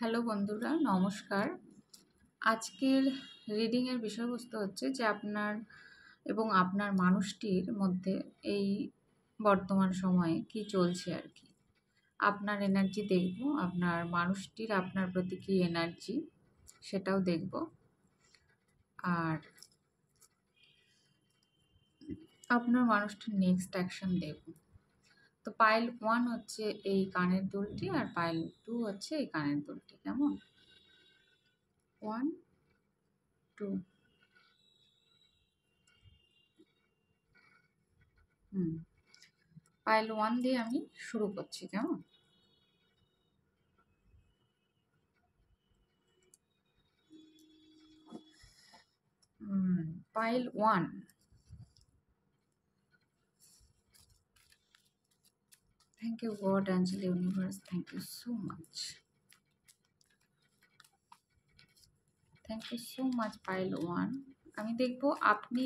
Hello বন্ধুরা, নমস্কার। আজকের রিডিংয়ের বিষয়বস্তু হচ্ছে যে আপনার এবং আপনার মানুষটির মধ্যে এই বর্তমান সময়ে কি চলছে আর কি। আপনার এনার্জি দেখব, আপনার মানুষটির আপনার প্রতি কী এনার্জি সেটাও দেখব। আর আপনার মানুষটির নেক্সট অ্যাকশন দেখব। তো পাইল 1 হচ্ছে এই কানের দুলটি, আর পাইল 2 হচ্ছে এই কানের দুলটি। কেমন? 1, 2। পাইল 1 দিয়ে আমি শুরু করছি। কেমন? Pile 1. Thank you God, Angel, Universe. Thank you so much. Thank you so much, Pile 1. আমি দেখব আপনি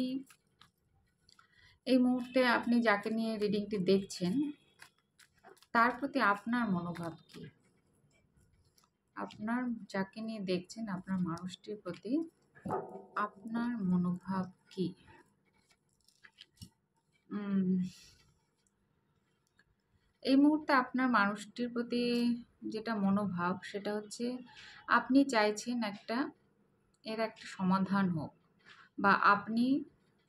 এই মুহূর্তে আপনি যাকে নিয়ে রিডিংটি দেখছেন তার প্রতি আপনার মনোভাব কি। আপনার যাকে নিয়ে দেখছেন আপনার মানুষটির প্রতি আপনার মনোভাব কি। এই মুহূর্তে আপনার মানুষটির প্রতি যেটা মনোভাব সেটা হচ্ছে আপনি চাইছেন এর একটা সমাধান হোক, বা আপনি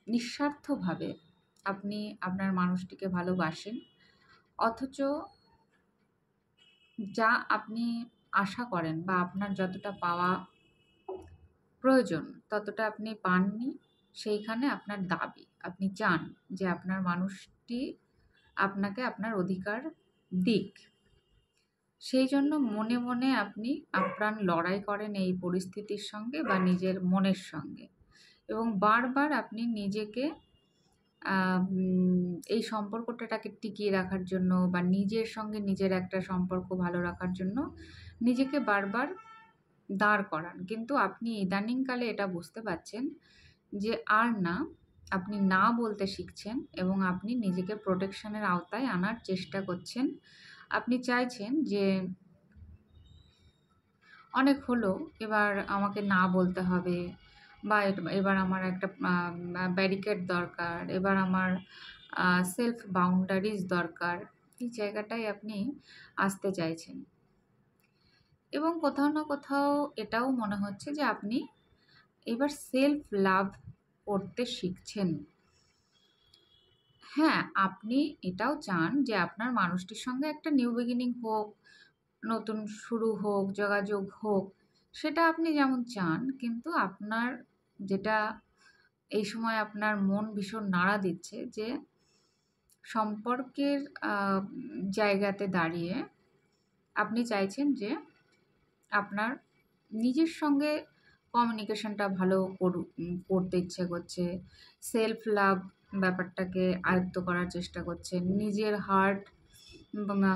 নিঃস্বার্থভাবে আপনি আপনার মানুষটিকে ভালোবাসেন, অথচ যা আপনি আশা করেন বা আপনার যতটা পাওয়া প্রয়োজন ততটা আপনি পাননি। সেইখানে আপনার দাবি, আপনি চান যে আপনার মানুষটি আপনাকে আপনার অধিকার দিক। সেই জন্য মনে মনে আপনি আপ্রাণ লড়াই করেন এই পরিস্থিতির সঙ্গে বা নিজের মনের সঙ্গে, এবং বারবার আপনি নিজেকে এই সম্পর্কটাকে টিকিয়ে রাখার জন্য বা নিজের সঙ্গে নিজের একটা সম্পর্ক ভালো রাখার জন্য নিজেকে বারবার দাঁড় করান। কিন্তু আপনি ইদানিংকালে এটা বুঝতে পারছেন যে আর না, আপনি না বলতে শিখছেন এবং আপনি নিজেকে প্রোটেকশনের আওতায় আনার চেষ্টা করছেন। আপনি চাইছেন যে অনেক হলো, এবার আমাকে না বলতে হবে, বা এবার আমার একটা ব্যারিকেড দরকার, এবার আমার সেলফ বাউন্ডারিজ দরকার। এই জায়গাটায় আপনি আসতে চাইছেন, এবং কোথাও না কোথাও এটাও মনে হচ্ছে যে আপনি এবার সেলফ লাভ করতে শিখছেন। হ্যাঁ, আপনি এটাও চান যে আপনার মানুষটির সঙ্গে একটা নিউ বিগিনিং হোক, নতুন শুরু হোক, যোগাযোগ হোক, সেটা আপনি যেমন চান। কিন্তু আপনার যেটা এই সময় আপনার মন ভীষণ নাড়া দিচ্ছে যে সম্পর্কের জায়গাতে দাঁড়িয়ে আপনি চাইছেন যে আপনার নিজের সঙ্গে কমিউনিকেশনটা ভালো করতে ইচ্ছে করছে, সেলফ লাভ ব্যাপারটাকে আয়ত্ত করার চেষ্টা করছেন, নিজের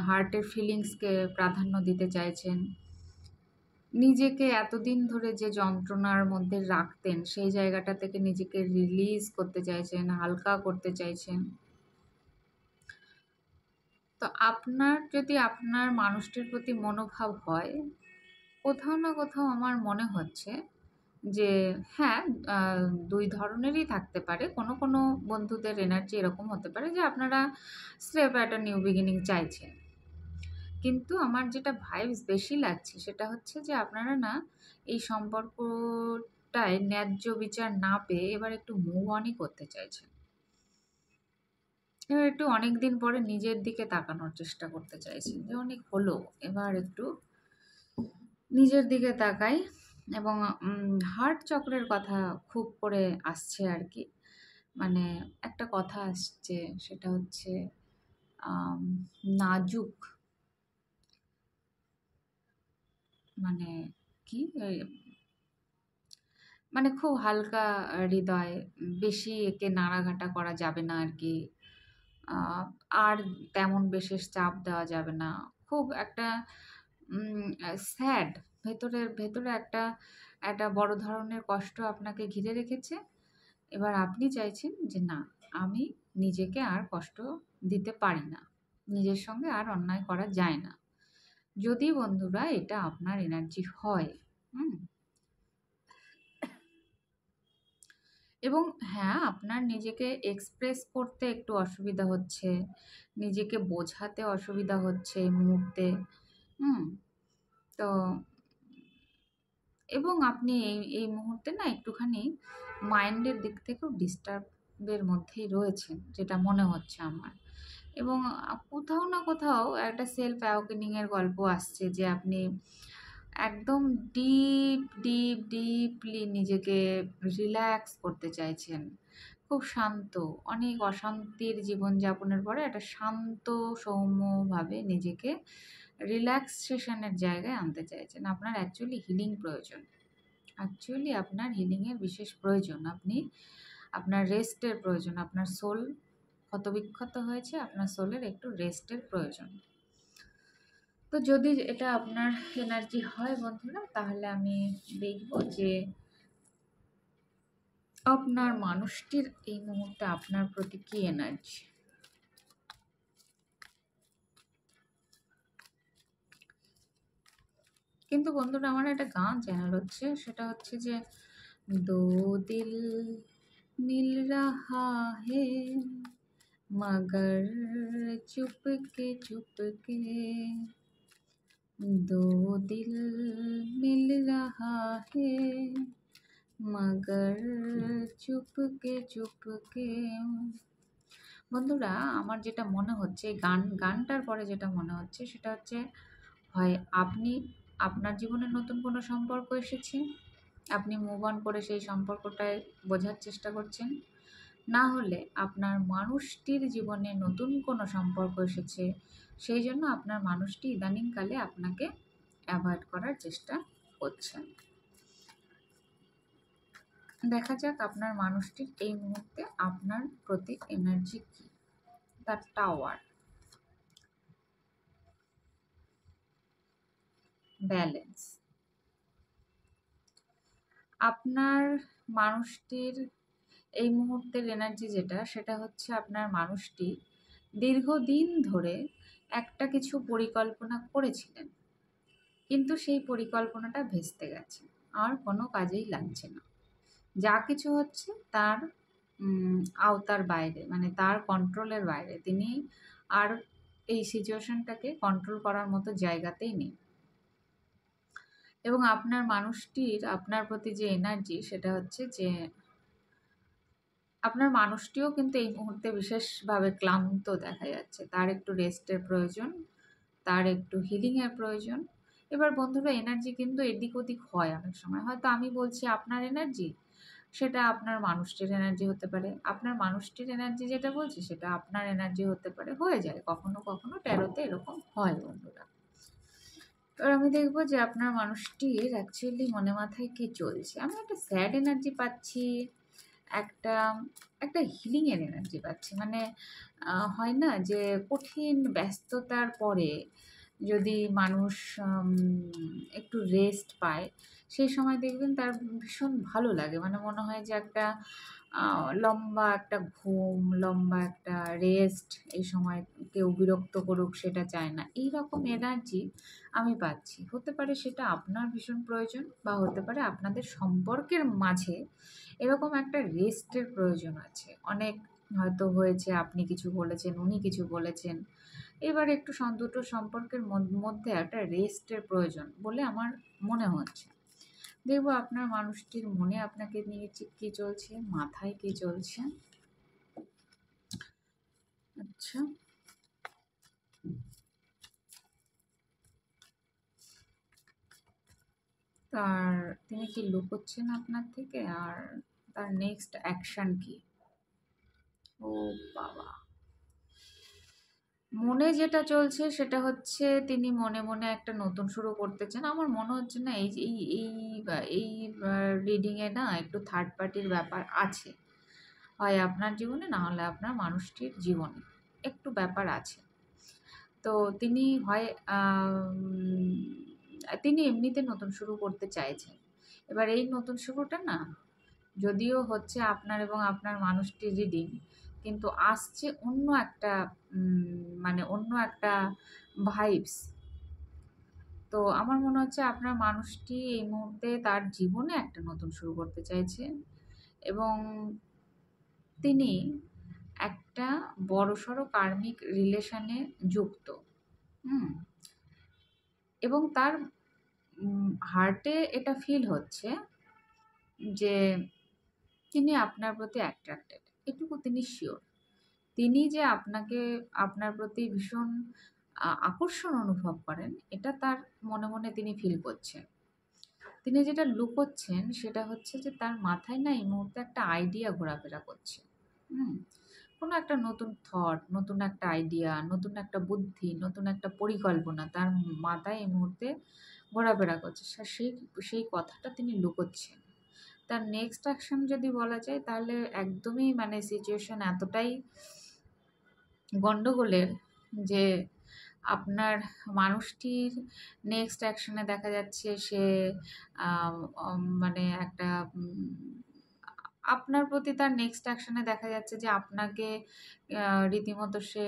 হার্টের ফিলিংসকে প্রাধান্য দিতে চাইছেন, নিজেকে এতদিন ধরে যে যন্ত্রণার মধ্যে রাখতেন সেই জায়গাটা থেকে নিজেকে রিলিজ করতে চাইছেন, হালকা করতে চাইছেন। তো আপনার যদি আপনার মানুষটির প্রতি মনোভাব হয়, কোথাও না কোথাও আমার মনে হচ্ছে যে হ্যাঁ, ২ ধরনেরই থাকতে পারে। কোনো বন্ধুদের এনার্জি এরকম হতে পারে যে আপনারা স্রেফ একটা নিউ বিগিনিং চাইছেন। কিন্তু আমার যেটা ভাইবস বেশি লাগছে সেটা হচ্ছে যে আপনারা না এই সম্পর্কটায় ন্যায্য বিচার না পেয়ে এবার একটু মুভ অনই করতে চাইছেন। এবার একটু অনেকদিন পরে নিজের দিকে তাকানোর চেষ্টা করতে চাইছেন যে অনেক হলো, এবার একটু নিজের দিকে তাকাই। এবং হার্ট চক্রের কথা খুব করে আসছে আর কি। মানে একটা কথা আসছে, সেটা হচ্ছে নাজুক, মানে কি মানে খুব হালকা হৃদয়, বেশি একে নাড়াঘাটা করা যাবে না আর কি। আর তেমন বিশেষ চাপ দেওয়া যাবে না। খুব একটা স্যাড, ভেতরে একটা বড় ধরনের কষ্ট আপনাকে ঘিরে রেখেছে। এবার আপনি চাইছেন যে না, আমি নিজেকে আর কষ্ট দিতে পারি না। নিজের সঙ্গে আর অন্যায় করা যায় না। যদি বন্ধুরা এটা আপনার এনার্জি হয়, হুম, এবং হ্যাঁ, আপনার নিজেকে এক্সপ্রেস করতে একটু অসুবিধা হচ্ছে, নিজেকে বোঝাতে অসুবিধা হচ্ছে এই মুহূর্তে, হুম, তো এবং আপনি এই মুহূর্তে না একটুখানি মাইন্ডের দিক থেকেও ডিস্টার্বের মধ্যেই রয়েছেন, যেটা মনে হচ্ছে আমার। এবং কোথাও না কোথাও একটা সেলফ অ্যাওয়াকেনিং এর গল্প আসছে যে আপনি একদম ডিপলি নিজেকে রিল্যাক্স করতে চাইছেন। খুব শান্ত, অনেক অশান্তির জীবনযাপনের পরে একটা শান্ত সৌম্যভাবে নিজেকে রিল্যাক্সেশনের জায়গায় আনতে চাইছেন। আপনার অ্যাকচুয়ালি হিলিং প্রয়োজন। অ্যাকচুয়ালি আপনার হিলিংয়ের বিশেষ প্রয়োজন। আপনার রেস্টের প্রয়োজন। আপনার সোল ক্ষতবিক্ষত হয়েছে, আপনার সোলের একটু রেস্টের প্রয়োজন। তো যদি এটা আপনার এনার্জি হয় বন্ধুরা, তাহলে আমি দেখব যে আপনার মানুষটির এই মুহূর্তে আপনার প্রতি কী এনার্জি। কিন্তু বন্ধুরা আমার একটা গান চ্যানেল হচ্ছে, সেটা হচ্ছে যে দো দিল মিল রাহা হে मगर चुपके दो दिल मिल रहा है मगर চুপকে। বন্ধুরা আমার যেটা মনে হচ্ছে গানটার পরে যেটা মনে হচ্ছে সেটা হচ্ছে, হয় আপনি আপনার জীবনে নতুন কোনো সম্পর্ক এসেছে, আপনি মুভ অন করে সেই সম্পর্কটায় বোঝার চেষ্টা করছেন, না হলে আপনার মানুষটির জীবনে নতুন কোনো সম্পর্ক এসেছে, সেই জন্য আপনার মানুষটি ইদানিংকালে আপনাকে অ্যাভয়েড করার চেষ্টা করছেন। দেখা যাক আপনার মানুষটির এই মুহূর্তে আপনার প্রতি এনার্জি কী। The tower, balance. আপনার মানুষটির এই মুহূর্তের এনার্জি যেটা, সেটা হচ্ছে আপনার মানুষটি দীর্ঘদিন ধরে একটা কিছু পরিকল্পনা করেছিলেন, কিন্তু সেই পরিকল্পনাটা ভেস্তে গেছে, আর কোনো কাজেই লাগছে না। যা কিছু হচ্ছে তার আওতার বাইরে, মানে তার কন্ট্রোলের বাইরে। তিনি আর এই সিচুয়েশনটাকে কন্ট্রোল করার মতো জায়গাতেই নেই। এবং আপনার মানুষটির আপনার প্রতি যে এনার্জি, সেটা হচ্ছে যে আপনার মানুষটিও কিন্তু এই মুহূর্তে বিশেষভাবে ক্লান্ত দেখা যাচ্ছে। তার একটু রেস্টের প্রয়োজন, তার একটু হিলিংয়ের প্রয়োজন। এবার বন্ধুরা এনার্জি কিন্তু এদিক ওদিক হয় অনেক সময়। হয়তো আমি বলছি আপনার এনার্জি, সেটা আপনার মানুষটির এনার্জি হতে পারে। আপনার মানুষটির এনার্জি যেটা বলছি, সেটা আপনার এনার্জি হতে পারে। হয়ে যায় কখনো কখনো, ট্যারোতে এরকম হয় বন্ধুরা। এবার আমি দেখবো যে আপনার মানুষটির অ্যাকচুয়ালি মনে মাথায় কী চলছে। আমি একটা স্যাড এনার্জি পাচ্ছি, একটা একটা হিলিংয়ের এনার্জি পাচ্ছি। মানে হয় না যে কঠিন ব্যস্ততার পরে যদি মানুষ একটু রেস্ট পায়, সেই সময় দেখবেন তার ভীষণ ভালো লাগে। মানে মনে হয় যে একটা লম্বা একটা ঘুম, লম্বা একটা রেস্ট, এই সময় কেউ বিরক্ত করুক সেটা চায় না। এইরকম এনার্জি আমি পাচ্ছি। হতে পারে সেটা আপনার ভীষণ প্রয়োজন, বা হতে পারে আপনাদের সম্পর্কের মাঝে এরকম একটা রেস্টের প্রয়োজন আছে। অনেক হয়তো হয়েছে, আপনি কিছু বলেছেন, উনি কিছু বলেছেন। এবার একটু দুটো সম্পর্কের মধ্যে একটা রেস্টের প্রয়োজন বলে আমার মনে হচ্ছে। দেখবো আপনার মানুষটির মনে আপনাকে নিয়ে কী চলছে, মাথায় কী চলছে। আচ্ছা, তার তিনি কি লুকোচ্ছেন আপনার থেকে, আর তার নেক্সট অ্যাকশন কি? ও বাবা! মনে যেটা চলছে সেটা হচ্ছে তিনি মনে মনে একটা নতুন শুরু করতে চান। আমার মনে হচ্ছে না এই যে এই রিডিংয়ে না একটু থার্ড পার্টির ব্যাপার আছে। হয় আপনার জীবনে, না হলে আপনার মানুষটির জীবনে একটু ব্যাপার আছে। তো তিনি হয় তিনি এমনিতে নতুন শুরু করতে চাইছেন। এবার এই নতুন শুরুটা না, যদিও হচ্ছে আপনার এবং আপনার মানুষটির রিডিং, কিন্তু আসছে অন্য একটা মানে অন্য একটা ভাইবস। তো আমার মনে হচ্ছে আপনার মানুষটি এই মুহূর্তে তার জীবনে একটা নতুন শুরু করতে চাইছে এবং তিনি একটা বড়সড় কার্মিক রিলেশনে যুক্ত। হুম? এবং তার হার্টে এটা ফিল হচ্ছে যে তিনি আপনার প্রতি অ্যাট্রাক্টেড। এটুকু তিনি সিওর। তিনি যে আপনাকে আপনার প্রতি ভীষণ আকর্ষণ অনুভব করেন, এটা তার মনে, মনে তিনি ফিল করছেন। তিনি যেটা লুকোচ্ছেন সেটা হচ্ছে যে তার মাথায় না এই মুহূর্তে একটা আইডিয়া ঘোরাফেরা করছে। হুম? কোনো একটা নতুন থট, নতুন একটা আইডিয়া, নতুন একটা বুদ্ধি, নতুন একটা পরিকল্পনা তার মাথায় এই মুহূর্তে ঘোরাফেরা করছে। সেই সেই কথাটা তিনি লুকোচ্ছেন। তার নেক্সট অ্যাকশন যদি বলা যায় তাহলে একদমই মানে সিচুয়েশন এতটাই গন্ডগোলের যে আপনার মানুষটির নেক্সট অ্যাকশনে দেখা যাচ্ছে সে মানে একটা আপনার প্রতি তার নেক্সট অ্যাকশনে দেখা যাচ্ছে যে আপনাকে রীতিমতো সে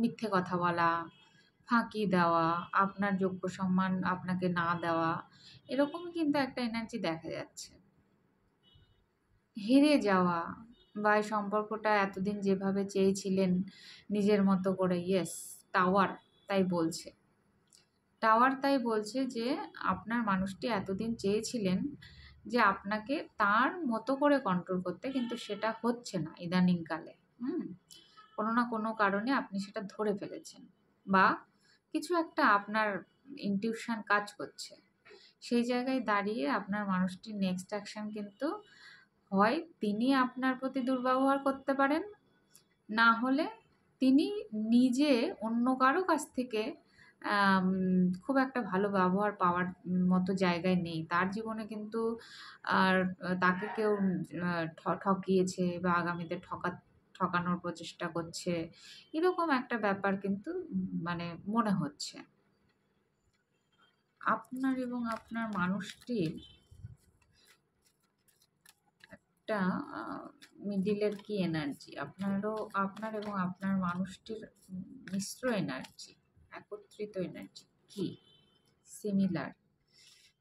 মিথ্যে কথা বলা, ফাঁকি দেওয়া, আপনার যোগ্য সম্মান আপনাকে না দেওয়া, এরকমই কিন্তু একটা এনার্জি দেখা যাচ্ছে। হেরে যাওয়া বা এই সম্পর্কটা এতদিন যেভাবে চেয়েছিলেন নিজের মতো করে, ইয়েস, টাওয়ার তাই বলছে। টাওয়ার তাই বলছে যে আপনার মানুষটি এতদিন চেয়েছিলেন যে আপনাকে তার মতো করে কন্ট্রোল করতে, কিন্তু সেটা হচ্ছে না ইদানিংকালে। কোনো না কোনো কারণে আপনি সেটা ধরে ফেলেছেন বা কিছু একটা আপনার ইনটিউশন কাজ করছে। সেই জায়গায় দাঁড়িয়ে আপনার মানুষটির নেক্সট অ্যাকশন কিন্তু হয় তিনি আপনার প্রতি দুর্ব্যবহার করতে পারেন, না হলে তিনি নিজে অন্য কারো কাছ থেকে খুব একটা ভালো ব্যবহার পাওয়ার মতো জায়গায় নেই। তার জীবনে কিন্তু আর তাকে কেউ ঠকিয়েছে বা আগামীতে ঠকানোর প্রচেষ্টা করছে। এরকম একটা ব্যাপার কিন্তু মানে মনে হচ্ছে। আপনার এবং আপনার মানুষটির একটা মিডিলের কি এনার্জি? আপনার এবং আপনার মানুষটির মিশ্র এনার্জি, একত্রিত এনার্জি কি? সিমিলার।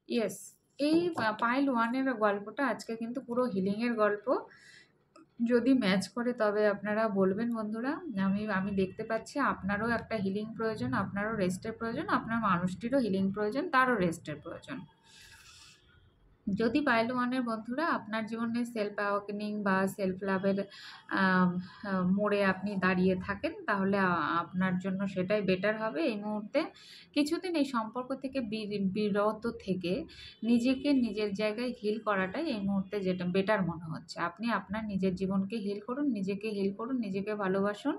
ইয়েস, এই পাইল 1 এর গল্পটা আজকে কিন্তু পুরো হিলিং এর গল্প। যদি ম্যাচ করে তবে আপনারা বলবেন বন্ধুরা। আমি দেখতে পাচ্ছি আপনারও একটা হিলিং প্রয়োজন, আপনারও রেস্টের প্রয়োজন, আপনার মানুষটিরও হিলিং প্রয়োজন, তারও রেস্টের প্রয়োজন। যদি পাইল 1 এর বন্ধুরা আপনার জীবনে সেলফ অ্যাওয়াকেনিং বা সেলফ লাভের মোড়ে আপনি দাঁড়িয়ে থাকেন, তাহলে আপনার জন্য সেটাই বেটার হবে এই মুহূর্তে। কিছুদিন এই সম্পর্ক থেকে বিরত থেকে নিজেকে নিজের জায়গায় হিল করাটাই এই মুহূর্তে যেটা বেটার মনে হচ্ছে। আপনি আপনার নিজের জীবনকে হিল করুন, নিজেকে হিল করুন, নিজেকে ভালোবাসুন।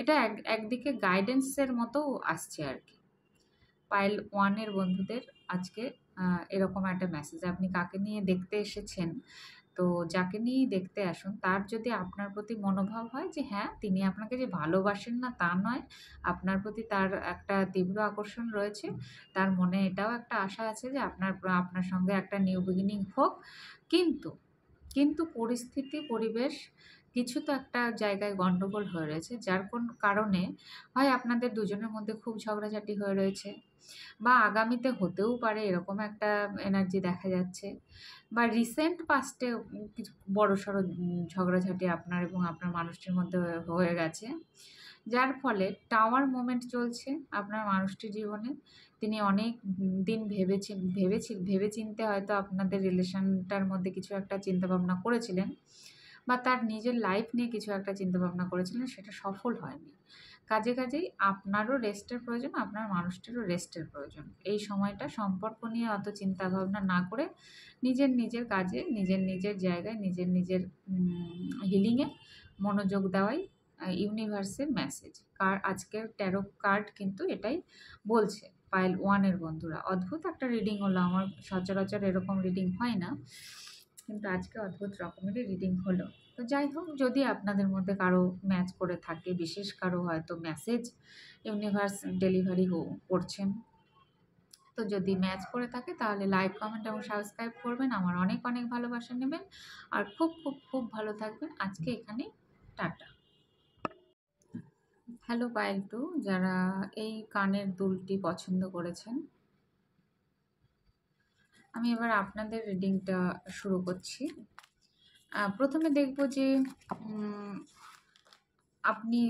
এটা একদিকে গাইডেন্সের মতো আসছে আরকি। পাইল 1 এর বন্ধুদের আজকে এরকম একটা মেসেজ। আপনি কাকে নিয়ে দেখতে এসেছেন, তো যাকে নিয়েই দেখতে আসুন, তার যদি আপনার প্রতি মনোভাব হয় যে হ্যাঁ, তিনি আপনাকে যে ভালোবাসেন না তা নয়, আপনার প্রতি তার একটা তীব্র আকর্ষণ রয়েছে। তার মনে এটাও একটা আশা আছে যে আপনার সঙ্গে একটা নিউ বিগিনিং হোক। কিন্তু, কিন্তু পরিস্থিতি, পরিবেশ কিছু তো একটা জায়গায় গন্ডগোল হয়ে রয়েছে, যার কারণে হয় আপনাদের দুজনের মধ্যে খুব ঝগড়াঝাটি হয়ে রয়েছে বা আগামীতে হতেও পারে, এরকম একটা এনার্জি দেখা যাচ্ছে। বা রিসেন্ট পাস্টে কিছু বড়সড় ঝগড়াঝাটি আপনার এবং আপনার মানুষটির মধ্যে হয়ে গেছে। যার ফলে টাওয়ার মোমেন্ট চলছে আপনার মানুষটির জীবনে। তিনি অনেক দিন ভেবেচিন্তে হয়তো আপনাদের রিলেশনটার মধ্যে কিছু একটা চিন্তাভাবনা করেছিলেন বা তার নিজের লাইফ নিয়ে কিছু একটা চিন্তাভাবনা করেছিলেন, সেটা সফল হয়নি। কাজেই আপনারও রেস্টের প্রয়োজন, আপনার মানুষটিরও রেস্টের প্রয়োজন। এই সময়টা সম্পর্ক নিয়ে অত চিন্তাভাবনা না করে নিজের কাজে, নিজের জায়গায়, নিজের হিলিংয়ে মনোযোগ দেওয়াই ইউনিভার্সের মেসেজ। আজকের ট্যারো কার্ড কিন্তু এটাই বলছে। পাইল 1 এর বন্ধুরা, অদ্ভুত একটা রিডিং হলো। আমার সচরাচর এরকম রিডিং হয় না, কিন্তু আজকে অদ্ভুত রকমেরই রিডিং হলো। তো যাই হোক, যদি আপনাদের মধ্যে কারো ম্যাচ করে থাকে, বিশেষ কারো হয়তো মেসেজ ইউনিভার্স ডেলিভারি করছেন, তো যদি ম্যাচ করে থাকে তাহলে লাইক, কমেন্ট এবং সাবস্ক্রাইব করবেন। আমার অনেক অনেক ভালোবাসা নেবেন আর খুব খুব খুব ভালো থাকবেন। আজকে এখানেই টাটা। হ্যালো পায়েল টু, যারা এই কানের দুলটি পছন্দ করেছেন, আমি এবার আপনাদের রিডিংটা শুরু করছি। প্রথমে দেখব যে উম, আপনি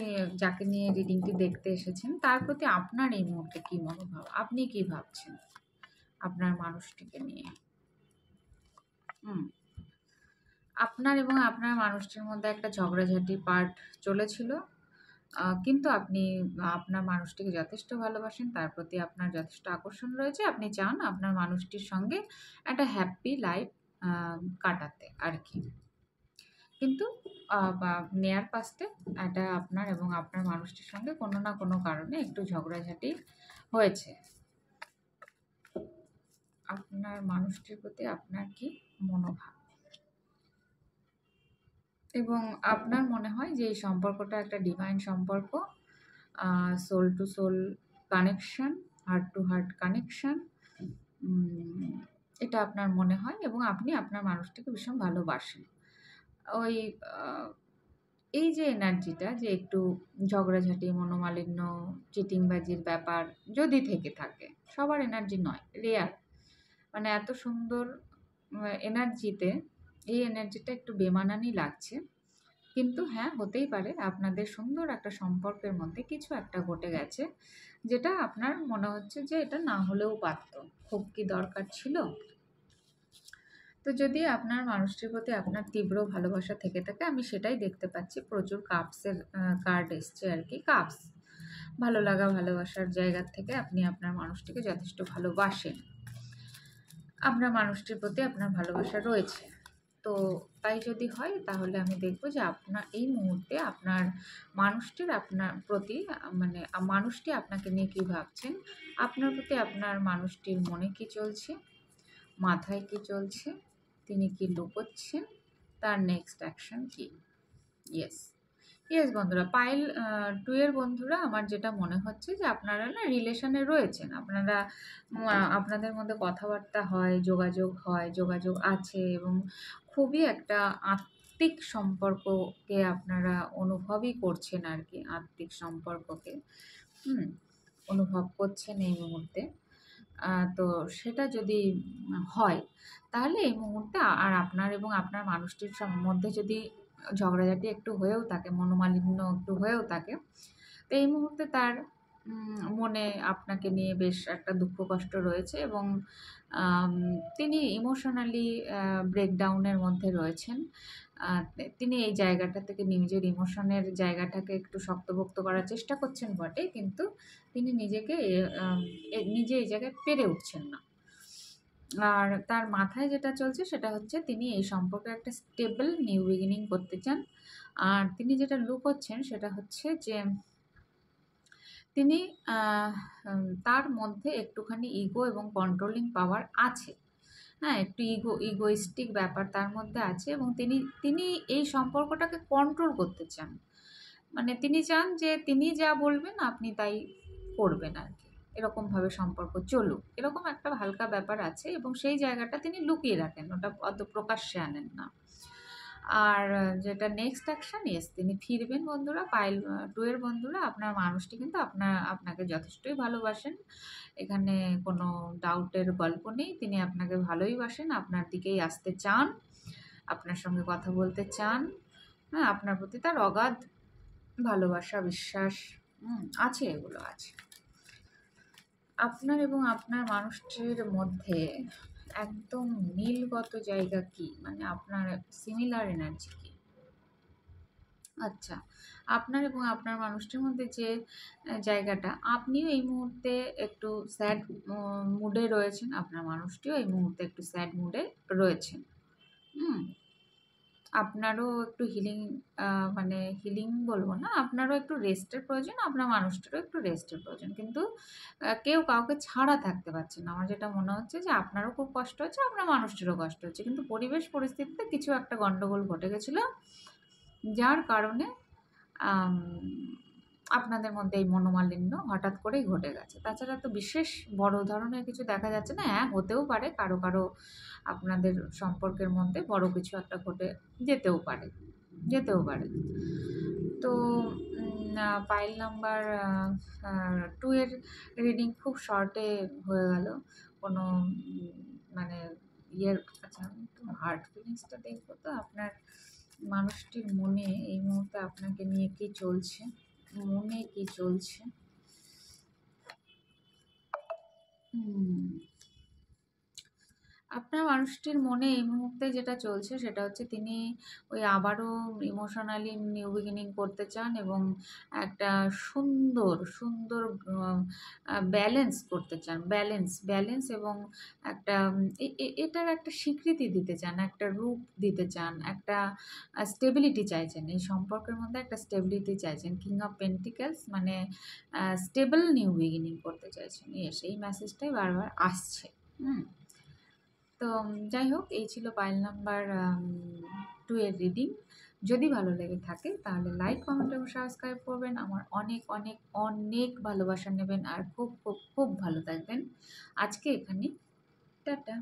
যাকে নিয়ে রিডিংটি দেখতে এসেছেন তার প্রতি আপনার এই মুহূর্তে কি মনোভাব, আপনি কি ভাবছেন আপনার মানুষটিকে নিয়ে। হুম আপনার এবং আপনার মানুষটির মধ্যে একটা ঝগড়াঝাটি পার্ট চলেছিল, কিন্তু আপনি আপনার মানুষটিকে যথেষ্ট ভালোবাসেন, তার প্রতি আপনার যথেষ্ট আকর্ষণ রয়েছে। আপনি চান আপনার মানুষটির সঙ্গে একটা হ্যাপি লাইফ কাটাতে আরকি। কিন্তু বা নেয়ার পাস্টে এটা আপনার এবং আপনার মানুষটির সঙ্গে কোনো না কোনো কারণে একটু ঝগড়াঝাটি হয়েছে। আপনার মানুষটির প্রতি আপনার কি মনোভাব? এবং আপনার মনে হয় যে এই সম্পর্কটা একটা ডিভাইন সম্পর্ক, soul to soul connection, heart to heart connection, এটা আপনার মনে হয় এবং আপনি আপনার মানুষটিকে ভীষণ ভালোবাসেন। ওই আহ, এই যে এনার্জিটা যে একটু ঝগড়াঝাটি, মনোমালিন্য, চিটিংবাজির ব্যাপার যদি থেকে থাকে, সবার এনার্জি নয়, রেয়ার, মানে এত সুন্দর এনার্জিতে এই এনার্জিটা একটু বেমানানই লাগছে। কিন্তু হ্যাঁ, হতেই পারে আপনাদের সুন্দর একটা সম্পর্কের মধ্যে কিছু একটা ঘটে গেছে, যেটা আপনার মনে হচ্ছে যে এটা না হলেও পারত, খুব কি দরকার ছিল। তো যদি আপনার মানুষটির প্রতি আপনার তীব্র ভালোবাসা থেকে থাকে, আমি সেটাই দেখতে পাচ্ছি, প্রচুর কাপসের কার্ড এসছে আর কি। কাপস, ভালো লাগা, ভালোবাসার জায়গা থেকে আপনি আপনার মানুষটিকে যথেষ্ট ভালোবাসেন, আপনার মানুষটির প্রতি আপনার ভালোবাসা রয়েছে। তো তাই যদি হয় তাহলে আমি দেখব যে আপনার এই মুহূর্তে আপনার মানুষটির আপনার প্রতি মানে মানুষটি আপনাকে নিয়ে কী ভাবছেন, আপনার প্রতি আপনার মানুষটির মনে কী চলছে, মাথায় কী চলছে, তিনি কি লুকোচ্ছেন, তার নেক্সট অ্যাকশন কী। ইয়েস, ইয়েস বন্ধুরা, পাইল 2 এর বন্ধুরা, আমার যেটা মনে হচ্ছে যে আপনারা না রিলেশনে রয়েছেন, আপনারা আপনাদের মধ্যে কথাবার্তা হয়, যোগাযোগ আছে এবং খুবই একটা আত্মিক সম্পর্ককে আপনারা অনুভবই করছেন আর কি, আত্মিক সম্পর্ককে হুম অনুভব করছেন এই মুহূর্তে। তো সেটা যদি হয় তাহলে এই মুহূর্তে আর আপনার এবং আপনার মানুষটির মধ্যে যদি ঝগড়াঝাটি একটু হয়েও থাকে, মনোমালিন্য একটু হয়েও থাকে, তো এই মুহূর্তে তার মনে আপনাকে নিয়ে বেশ একটা দুঃখ কষ্ট রয়েছে এবং আম তিনি ইমোশনালি ব্রেকডাউনের মধ্যে রয়েছেন। আ তিনি এই জায়গাটা থেকে নিজের ইমোশনের জায়গাটাকে একটু শক্তপোক্ত করার চেষ্টা করছেন বটে, কিন্তু তিনি নিজেকে নিজে এই জায়গায় পেরে উঠছেন না। আর তার মাথায় যেটা চলছে সেটা হচ্ছে তিনি এই সম্পর্কে একটা স্টেবল নিউ বিগিনিং করতে চান। আর তিনি যেটা লুকোচ্ছেন সেটা হচ্ছে যে তিনি তার মধ্যে একটুখানি ইগো এবং কন্ট্রোলিং পাওয়ার আছে। হ্যাঁ, একটু ইগোইস্টিক ব্যাপার তার মধ্যে আছে এবং তিনি তিনি এই সম্পর্কটাকে কন্ট্রোল করতে চান। মানে তিনি চান যে তিনি যা বলবেন আপনি তাই করবেন আরকি। এরকমভাবে সম্পর্ক চলুক। এরকম একটা হালকা ব্যাপার আছে এবং সেই জায়গাটা তিনি লুকিয়ে রাখেন। ওটা অত প্রকাশ্যে আনেন না। আর যেটা নেক্সট অ্যাকশন, ইয়েস, তিনি ফিরবেন বন্ধুরা। পাইল 2 এর বন্ধুরা, আপনার মানুষটি কিন্তু আপনাকে যথেষ্টই ভালোবাসেন। এখানে কোনো ডাউটের গল্প নেই। তিনি আপনাকে ভালোই বাসেন, আপনার দিকেই আসতে চান, আপনার সঙ্গে কথা বলতে চান। হ্যাঁ, আপনার প্রতি তার অগাধ ভালোবাসা, বিশ্বাস আছে, এগুলো আছে। আপনার এবং আপনার মানুষটির মধ্যে একদম মিলগত জায়গা কি? মানে আপনার সিমিলার এনার্জি কি? আচ্ছা, আপনার এবং আপনার মানুষটির মধ্যে যে জায়গাটা, আপনিও এই মুহূর্তে একটু স্যাড মুডে রয়েছেন, আপনার মানুষটিও এই মুহূর্তে একটু স্যাড মুডে রয়েছেন। হুম? আপনারও একটু হিলিং, মানে হিলিং বলবো না, আপনারও একটু রেস্টের প্রয়োজন, আপনার মানুষটারও একটু রেস্টের প্রয়োজন। কিন্তু কেউ কাউকে ছাড়া থাকতে পারছে না। আমার যেটা মনে হচ্ছে যে আপনারও খুব কষ্ট হচ্ছে, আপনার মানুষটিরও কষ্ট হচ্ছে। কিন্তু পরিবেশ পরিস্থিতিতে কিছু একটা গন্ডগোল ঘটে গেছিলো, যার কারণে আম আপনাদের মধ্যে এই মনোমালিন্য হঠাৎ করেই ঘটে গেছে। তাছাড়া তো বিশেষ বড় ধরনের কিছু দেখা যাচ্ছে না। হ্যাঁ, হতেও পারে কারো আপনাদের সম্পর্কের মধ্যে বড় কিছু একটা ঘটে যেতেও পারে। যেতেও পারে। তো পাইল নাম্বার 2 এর রিডিং খুব শর্টে হয়ে গেল। কোনো মানে ইয়ের আচ্ছা আমি একটু হার্ট ফিলিংসটা দেখবো তো আপনার মানুষটির মনে এই মুহূর্তে আপনাকে নিয়ে কি চলছে? মনে কি চলছে? হুম। আপনার মানুষটির মনে এই মুহূর্তে যেটা চলছে সেটা হচ্ছে তিনি ওই আবারও ইমোশনালি নিউ বিগিনিং করতে চান এবং একটা সুন্দর ব্যালেন্স করতে চান। ব্যালেন্স এবং একটা এটার একটা স্বীকৃতি দিতে চান, একটা রূপ দিতে চান, একটা স্টেবিলিটি চাইছেন। এই সম্পর্কের মধ্যে একটা স্টেবিলিটি চাইছেন। কিং অফ পেন্টিকেলস মানে স্টেবল নিউ বিগিনিং করতে চাইছেন। ইয়েস, এই মেসেজটাই বারবার আসছে। হুম? তো যাই হোক এই ছিল পাইল নাম্বার 2 এর রিডিং। যদি ভালো লেগে থাকে তাহলে লাইক, কমেন্ট এবং সাবস্ক্রাইব করবেন। আমার অনেক ভালোবাসা নেবেন আর খুব ভালো থাকবেন। আজকে এখানেই টাটা।